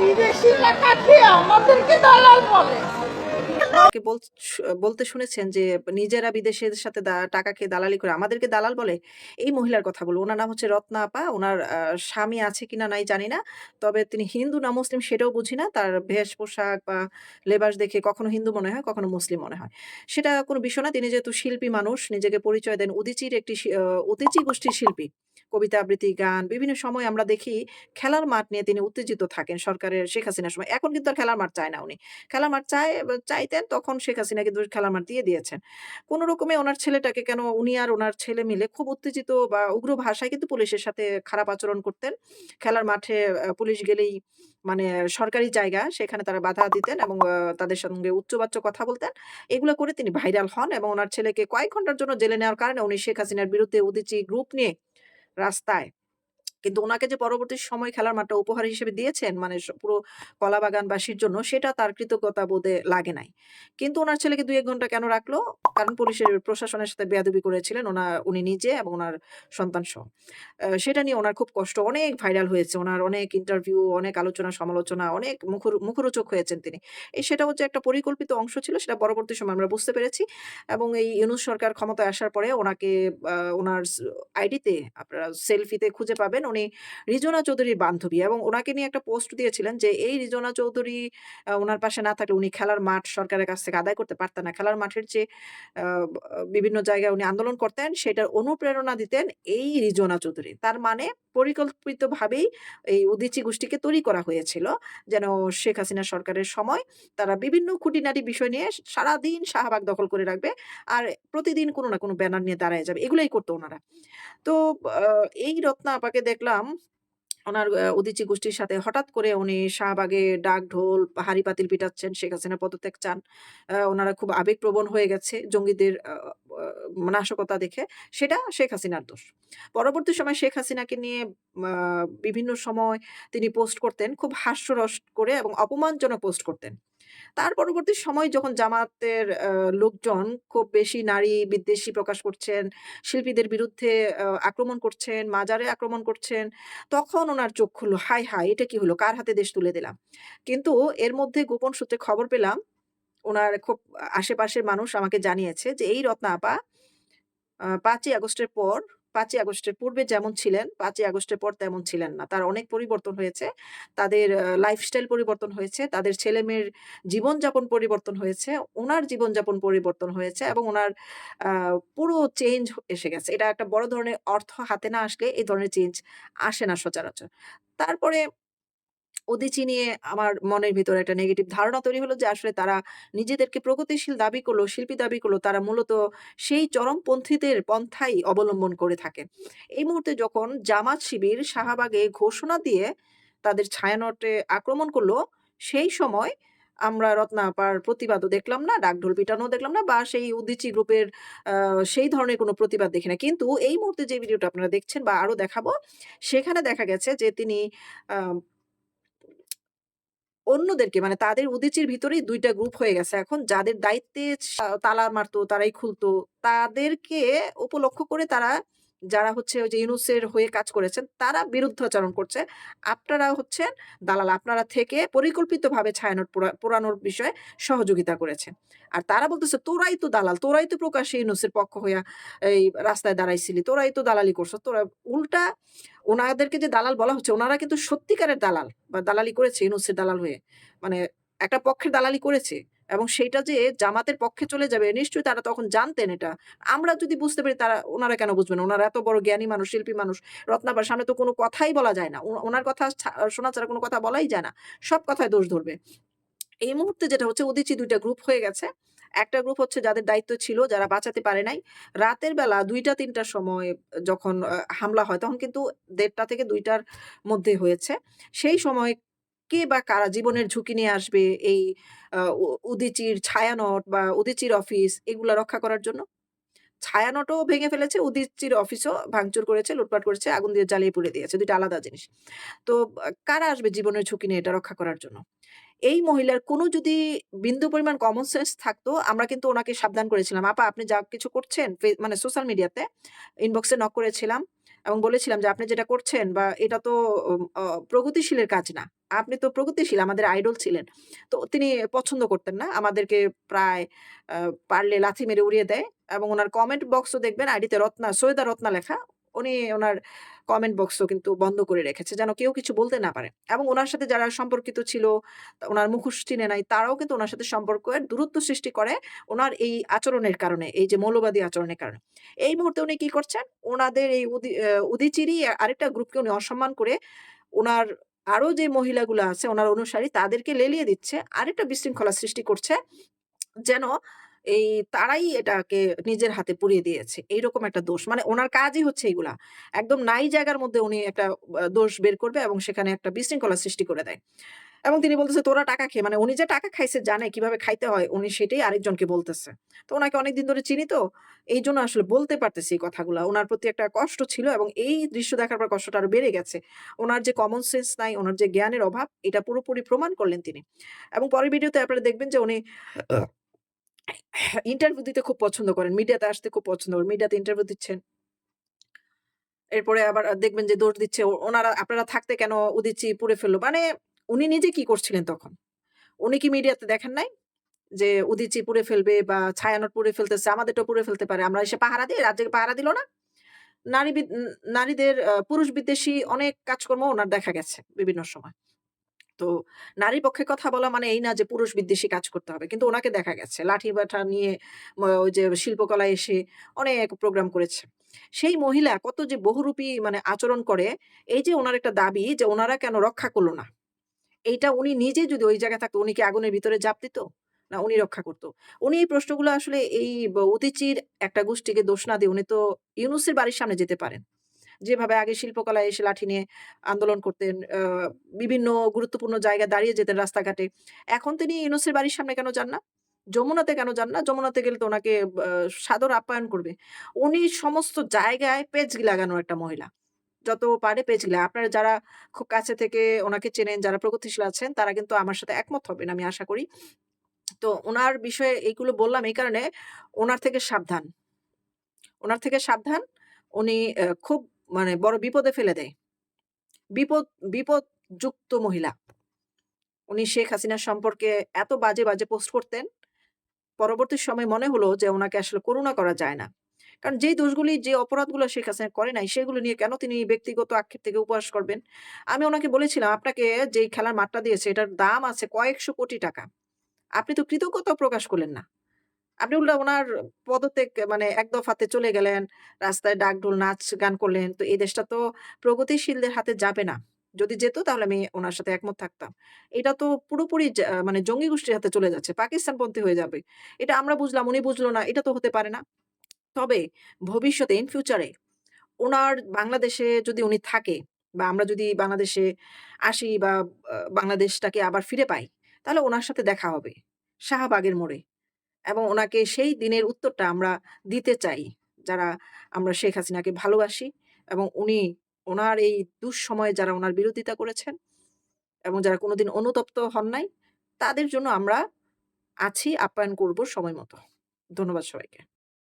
বিদেশি টাকা খেয়ে আমাদেরকে দালাল বলে। কে বলতে শুনেছেন যে নিজেরা বিদেশের সাথে টাকা খেয়ে দালালি করে আমাদেরকে দালাল বলে? এই মহিলার কথাগুলো। উনার নাম হচ্ছে রত্না আপা। উনার স্বামী আছে কিনা নাই জানি না। তবে তিনি হিন্দু না মুসলিম সেটাও বুঝি না। তার বেশ-পোশাক বা লেবাস দেখে কখনো হিন্দু মনে হয়, কখনো মুসলিম মনে হয়। সেটা কোনো বিষয় না। তিনি যেহেতু শিল্পী মানুষ, নিজেকে পরিচয় দেন উদীচীর একটি উদীচী গোষ্ঠীর শিল্পী। কবিতা আবৃত্তি, গান বিভিন্ন সময় আমরা দেখি খেলার মাঠ নিয়ে তিনি উত্তেজিত থাকেন সরকারের শেখ হাসিনার সময়। এখন কিন্তু আর খেলার মাঠ চায় না উনি। খেলার মাঠ চাইতেন তখন শেখ হাসিনা কিন্তু খেলার মাঠ দিয়ে দিয়েছেন। কোন রকমে উনার ছেলেটাকে কেন উনি আর উনার ছেলে মিলে খুব উত্তেজিত বা উগ্র ভাষায় কিন্তু পুলিশের সাথে খারাপ আচরণ করতেন। খেলার মাঠে পুলিশ গেলেই মানে সরকারি জায়গা সেখানে তারা বাধা দিতেন এবং তাদের সঙ্গে উচ্চবাচ্য কথা বলতেন। এগুলো করে তিনি ভাইরাল হন এবং উনার ছেলেকে কয়েক ঘন্টার জন্য জেলে নেওয়ার কারণে উনি শেখ হাসিনার বিরুদ্ধে উদীচী গ্রুপ নিয়ে রাস্তায় কিন্তু উনাকে যে পরবর্তী সময় খেলার মাঠটা উপহার হিসেবে দিয়েছেন মানে পুরো কলাবাগানবাসীর জন্য সেটা তার কৃতজ্ঞতা বোধে লাগে নাই। কিন্তু উনার ছেলেকে ২-১ ঘন্টা কেন রাখলো? কারণ পুলিশের প্রশাসনের সাথে বেয়াদবি করেছিলেন উনি নিজে এবং উনার সন্তানসহ। সেটা নিয়ে উনার খুব কষ্ট অনেক ভাইরাল হয়েছে। উনার অনেক ইন্টারভিউ, অনেক আলোচনা সমালোচনা, অনেক মুখরোচক হয়েছেন তিনি। সেটা হচ্ছে একটা পরিকল্পিত অংশ ছিল সেটা পরবর্তী সময়ে আমরা বুঝতে পেরেছি এবং এই ইউনূস সরকার ক্ষমতায় আসার পরে উনাকে উনার আইডিতে আপনারা সেলফিতে খুঁজে পাবেন। উনি রিজওয়ানা চৌধুরীর বান্ধবী এবং উনাকে নিয়ে একটা পোস্ট দিয়েছিলেন যে, এই রিজওয়ানা চৌধুরী উনার পাশে না থাকলে উনি খেলার মাঠ সরকারের কাছ থেকে আদায় করতে পারতেন না। খেলার মাঠের যে আ বিভিন্ন জায়গায় উনি আন্দোলন করতেন সেটার অনুপ্রেরণা দিতেন এই রিজওয়ানা চৌধুরী। তার মানে পরিকল্পিতভাবেই এই উদীচী গোষ্ঠীকে তৈরি করা হয়েছিল যেন শেখ হাসিনা সরকারের সময় তারা বিভিন্ন খুঁটিনাটি বিষয় নিয়ে সারাদিন শাহবাগ দখল করে রাখবে। আর প্রতিদিন কোনো না কোনো ব্যানার নিয়ে দাঁড়ায় যাবে। এগুলাই করত উনারা। তো আ এই রত্না আপাকে দেখলাম উনার উদীচী গোষ্ঠীর সাথে হঠাৎ করে উনি শাহবাগে ডাক-ঢোল, হাঁড়ি-পাতিল পিটাচ্ছেন, শেখ হাসিনা পদত্যাগ চান। উনারা খুব আবেগপ্রবণ হয়ে গেছে জঙ্গিদের নাশকতা দেখে। সেটা শেখ হাসিনার দোষ। পরবর্তী সময়ে শেখ হাসিনাকে নিয়ে আ বিভিন্ন সময় তিনি পোস্ট করতেন খুব হাস্যরস করে এবং অপমানজনক পোস্ট করতেন। তার পরবর্তী সময় যখন জামাতের লোকজন খুব বেশি নারী বিদ্বেষী প্রকাশ করছেন, শিল্পীদের বিরুদ্ধে আক্রমণ করছেন, মাজারে আক্রমণ করছেন, তখন উনার চোখ খুলল। হায়, হায়! এটা কি হলো? কার হাতে দেশ তুলে দিলাম? কিন্তু এর মধ্যে গোপন সূত্রে খবর পেলাম, উনার খুব আশেপাশের মানুষ আমাকে জানিয়েছে যে এই রত্না আপা ৫ই আগস্টের পর ৫ই আগস্টের পূর্বে যেমন ছিলেন, ৫ই আগস্টের পর তেমন ছিলেন না। তার অনেক পরিবর্তন হয়েছে। তাদের লাইফস্টাইল পরিবর্তন হয়েছে। তাদের ছেলেমেয়ের জীবনযাপন পরিবর্তন হয়েছে। উনার জীবনযাপন পরিবর্তন হয়েছে এবং উনার আ পুরো চেঞ্জ এসে গেছে। এটা একটা বড় ধরনের অর্থ হাতে না আসলে এই ধরনের চেঞ্জ আসে না সচরাচর। তারপরে উদীচী নিয়ে আমার মনের ভিতরে একটা নেগেটিভ ধারণা তৈরি হলো যে আসলে তারা নিজেদেরকে প্রগতিশীল দাবি করলেও, শিল্পী দাবি করলেও তারা মূলত সেই চরমপন্থীদের পন্থাই অবলম্বন করে থাকে। এই মুহূর্তে যখন জামাত শিবির শাহবাগে ঘোষণা দিয়ে তাদের ছায়ানটে আক্রমণ করলো, সেই সময় আমরা রত্না আপার প্রতিবাদও দেখলাম না, ডাকঢোল পিটানোও দেখলাম না বা সেই উদীচী গ্রুপের আ সেই ধরনের কোনো প্রতিবাদ দেখি না। কিন্তু এই মুহূর্তে যে ভিডিওটা আপনারা দেখছেন বা আরো দেখাবো, সেখানে দেখা গেছে যে তিনি আ অন্যদেরকে মানে তাদের উদীচীর ভিতরেই ২ টা গ্রুপ হয়ে গেছে এখন। যাদের দায়িত্বে তালা মারতো, তারাই খুলতো। তাদেরকে উপলক্ষ করে তারা যারা হচ্ছে ওই যে ইউনূসের হয়ে কাজ করেছেন, তারা বিরুদ্ধাচরণ করছে। আপনারা হচ্ছেন দালাল। আপনারা থেকে পরিকল্পিতভাবে ছায়ানট পোড়ানোর বিষয়ে সহযোগিতা করেছেন। আর তারা বলতেছে, "তোরাই তো দালাল। তোরাই তো প্রকাশ্যে ইউনূসের পক্ষ হইয়া এই রাস্তায় দাঁড়াইছিলি। তোরাই তো দালালি করছস। তোরা" উল্টা উনাদেরকে যে দালাল বলা হচ্ছে, উনারা কিন্তু সত্যিকারের দালাল বা দালালি করেছে ইউনূসের দালাল হয়ে। মানে একটা পক্ষের দালালি করেছে এবং সেইটা যে জামাতের পক্ষে চলে যাবে নিশ্চয়ই তারা তখন জানতেন এটা। আমরা যদি বুঝতে পারি উনারা কেন বুঝবে না? উনারা এত বড় জ্ঞানী মানুষ, শিল্পী মানুষ। রত্নাপার সামনে তো কোনো কথাই বলা যায় না। উনার কথা শোনা ছাড়া কোনো কথা বলাই যায় না। সব কথায় দোষ ধরবে। এই মুহূর্তে যেটা হচ্ছে উদীচী ২ টা গ্রুপ হয়ে গেছে। একটা গ্রুপ হচ্ছে যাদের দায়িত্ব ছিল, যারা বাঁচাতে পারে নাই। রাতের বেলা ২টা ৩টার সময় যখন হামলা হয় তখন কিন্তু ১:৩০ থেকে ২টার মধ্যে হয়েছে। সেই সময় কে বা কারা জীবনের ঝুঁকি নিয়ে আসবে এই আ উ উদীচীর ছায়ানট বা উদীচীর অফিস এগুলা রক্ষা করার জন্য? ছায়ানটও ভেঙে ফেলেছে, উদীচীর অফিসও ভাঙচুর করেছে, লুটপাট করেছে, আগুন দিয়ে জ্বালিয়ে পুড়িয়ে দিয়েছে। ২ টা আলাদা জিনিস। তো কারা আসবে জীবনের ঝুঁকি নিয়ে এটা রক্ষা করার জন্য? এই মহিলার কোনো যদি বিন্দু পরিমাণ কমন সেন্স থাকতো, আমরা কিন্তু উনাকে সাবধান করেছিলাম। "আপা আপনি যা কিছু করছেন মানে সোশ্যাল মিডিয়াতে ইনবক্সে নক করেছিলাম। এবং বলেছিলাম যে, "আপনি যেটা করছেন বা এটা তো প্রগতিশীলের কাজ না। আপনি তো প্রগতিশীল, আমাদের আইডল ছিলেন।" তো তিনি পছন্দ করতেন না। আমাদেরকে প্রায় আ পারলে লাথি মেরে উড়িয়ে দেয় এবং উনার কমেন্ট বক্সও দেখবেন আইডিতে সৈয়দা রত্না লেখা। উনি উনার কমেন্ট বক্সও কিন্তু বন্ধ করে রেখেছে যেন কেউ কিছু বলতে না পারে। এবং উনার সাথে যারা সম্পর্কিত ছিল, উনার মুখোশ চিনে নাই, তারাও কিন্তু উনার সাথে সম্পর্কের দূরত্ব সৃষ্টি করে উনার এই আচরণের কারণে, এই যে মৌলবাদী আচরণের কারণে। এই মুহূর্তে উনি কি করছেন? উনাদের এই উদীচীরই আরেকটা গ্রুপকে উনি অসম্মান করে উনার আরো যে মহিলাগুলা আছে উনার অনুসারী তাদেরকে লেলিয়ে দিচ্ছে। আরেকটা বিশৃঙ্খলা সৃষ্টি করছে। যেন এই তারাই এটাকে নিজের হাতে পুড়িয়ে দিয়েছে। এইরকম একটা দোষ। মানে উনার কাজই হচ্ছে এগুলা। একদম নাই জায়গার মধ্যে উনি একটা দোষ বের করবে এবং সেখানে একটা বিশৃঙ্খলা সৃষ্টি করে দেয়। এবং তিনি বলতেছে, "তোরা টাকা খেয়ে" মানে উনি যে টাকা খাইছে জানে কিভাবে খাইতে হয়, উনি সেটাই আরেকজনকে বলতেছে। তো উনাকে অনেকদিন ধরে চিনি তো, এইজন্য আসলে বলতে পারতেছি এই কথাগুলা। উনার প্রতি একটা কষ্ট ছিল এবং এই দৃশ্য দেখার পর কষ্টটা আরো বেড়ে গেছে। উনার যে কমন সেন্স নাই, উনার যে জ্ঞানের অভাব, এটা পুরোপুরি প্রমাণ করলেন তিনি। এবং পরের ভিডিওতে আপনারা দেখবেন যে উনি ইন্টারভিউ দিতে খুব পছন্দ করেন। মিডিয়াতে আসতে খুব পছন্দ করেন। মিডিয়াতে ইন্টারভিউ দিচ্ছেন। এরপরে আবার দেখবেন যে দোষ দিচ্ছে, "ওনারা আপনারা থাকতে কেন উদীচী পুড়ে ফেলল?" মানে উনি নিজে কি করছিলেন তখন? উনি কি মিডিয়াতে দেখেন নাই? যে উদীচী পুড়ে ফেলবে বা ছায়ানট পুড়ে ফেলতেছে, আমাদেরটাও পুড়ে ফেলতে পারে। আমরা এসে পাহারা দিই, রাত জেগে পাহারা দিল না? নারীদের পুরুষ বিদ্বেষী অনেক কাজকর্ম উনার দেখা গেছে বিভিন্ন সময়। তো নারীর পক্ষে কথা বলা মানে এই না যে পুরুষ বিদ্বেষী কাজ করতে হবে। কিন্তু উনাকে দেখা গেছে লাঠি-বাঠা নিয়ে ওই যে শিল্পকলায় এসে অনেক প্রোগ্রাম করেছে। সেই মহিলা কত যে বহুরূপী মানে আচরণ করে, এই যে উনার একটা দাবি যে উনারা কেন রক্ষা করল না? এইটা উনি নিজে যদি ওই জায়গায় থাকতো, উনি কি আগুনের ভিতরে ঝাঁপ দিত? না উনি রক্ষা করত? উনি এই প্রশ্নগুলো আসলে এই উদীচীর একটা গোষ্ঠীকে দোষ না দিয়ে উনি তো ইউনূসের বাড়ির সামনে যেতে পারেন। যেভাবে আগে শিল্পকলায় এসে লাঠি নিয়ে আন্দোলন করতেন, বিভিন্ন গুরুত্বপূর্ণ জায়গায় দাঁড়িয়ে যেতেন রাস্তাঘাটে। এখন তিনি ইউনূসের বাড়ির সামনে কেন যান না? যমুনাতে কেন যান না? যমুনাতে গেলে তো উনাকে সাদর আপ্যায়ন করবে। উনি সমস্ত জায়গায় পেঁচ লাগানো একটা মহিলা। যত পারে পেঁচ গিলায়। আপনারা যারা খুব কাছে থেকে উনাকে চেনেন, যারা প্রগতিশীল আছেন তারা কিন্তু আমার সাথে একমত হবেন আমি আশা করি। তো উনার বিষয়ে এইগুলো বললাম এই কারণে, উনার থেকে সাবধান। উনার থেকে সাবধান। উনি খুব মানে বড় বিপদে ফেলে দেয়। বিপদ বিপদযুক্ত মহিলা। উনি শেখ হাসিনা সম্পর্কে এত বাজে পোস্ট করতেন, পরবর্তী সময়ে মনে হলো যে উনাকে আসলে করুণা করা যায় না। কারণ যেই দোষগুলি, যে অপরাধগুলো শেখ হাসিনা করে নাই, সেগুলো নিয়ে কেন তিনি ব্যক্তিগত আক্ষেপ থেকে উপহাস করবেন? আমি উনাকে বলেছিলাম, "আপনাকে যেই খেলার মাঠটা দিয়েছে, এটার দাম আছে কয়েকশো কোটি টাকা। আপনি তো কৃতজ্ঞতাও প্রকাশ করলেন না। আপনি উল্টা উনার পদত্যাগ মানে এক দফাতে চলে গেলেন। রাস্তায় ডাকঢোল, নাচ গান করলেন। তো এই দেশটা তো প্রগতিশীলদের হাতে যাবে না। যদি যেত তাহলে আমি উনার সাথে একমত থাকতাম। এটা তো পুরোপুরি মানে জঙ্গি গোষ্ঠীর হাতে চলে যাচ্ছে। পাকিস্তানপন্থী হয়ে যাবে। এটা আমরা বুঝলাম, উনি বুঝল না। এটা তো হতে পারে না। তবে ভবিষ্যতে ইন ফিউচার এ উনার বাংলাদেশে যদি উনি থাকে বা আমরা যদি বাংলাদেশে আসি বা বাংলাদেশটাকে আবার ফিরে পাই, তাহলে উনার সাথে দেখা হবে। শাহবাগের মোড়ে। এবং উনাকে সেই দিনের উত্তরটা আমরা দিতে চাই। যারা আমরা শেখ হাসিনাকে ভালোবাসি এবং উনার এই দুঃসময়ে যারা উনার বিরোধিতা করেছেন এবং যারা কোনদিন অনুতপ্ত হন নাই, তাদের জন্য আমরা আছি, আপ্যায়ন করব সময় মতো। ধন্যবাদ সবাইকে।